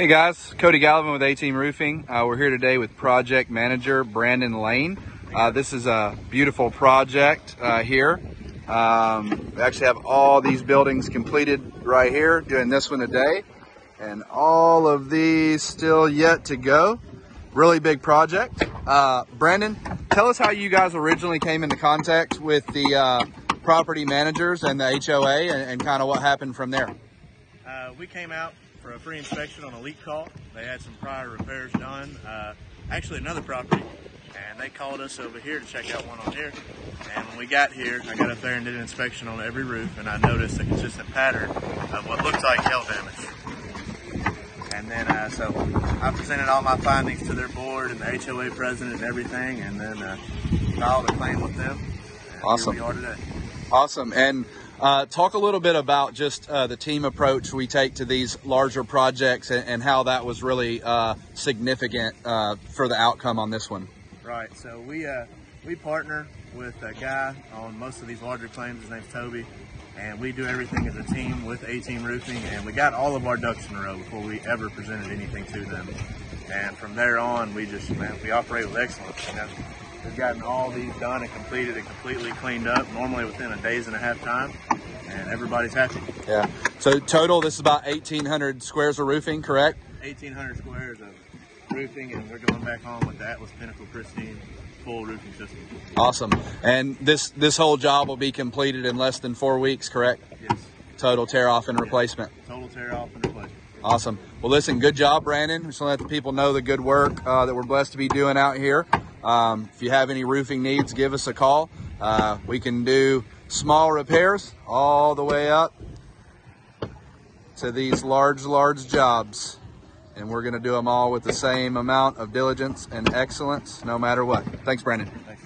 Hey guys, Cody Galavin with A-Team Roofing. We're here today with project manager Brandon Lane. This is a beautiful project here. We actually have all these buildings completed right here, doing this one today, and all of these still yet to go. Really big project. Brandon, tell us how you guys originally came into contact with the property managers and the HOA and kind of what happened from there. We came out for a free inspection on a leak call. They had some prior repairs done, actually another property, and they called us over here to check out one on here. And when we got here, I got up there and did an inspection on every roof, and I noticed a consistent pattern of what looked like hail damage. And then so I presented all my findings to their board and the HOA president and everything, and then filed a claim with them. And awesome. Here we are today. Awesome. And talk a little bit about just the team approach we take to these larger projects and how that was really significant for the outcome on this one. Right. So we partner with a guy on most of these larger claims. His name's Cody, and we do everything as a team with A-Team Roofing, and we got all of our ducks in a row before we ever presented anything to them. And from there on, we operate with excellence. You know? We've gotten all these done and completed and completely cleaned up, normally within a days and a half time, and everybody's happy. Yeah. So total, this is about 1,800 squares of roofing, correct? 1,800 squares of roofing, and we're going back on with the Pinnacle Pristine full roofing system. Awesome. And this whole job will be completed in less than 4 weeks, correct? Yes. Total tear off and replacement. Total tear off and replacement. Awesome. Well, listen, good job, Brandon. Just want to let the people know the good work that we're blessed to be doing out here. If you have any roofing needs, give us a call. We can do small repairs all the way up to these large jobs. And we're going to do them all with the same amount of diligence and excellence, no matter what. Thanks, Brandon. Thanks.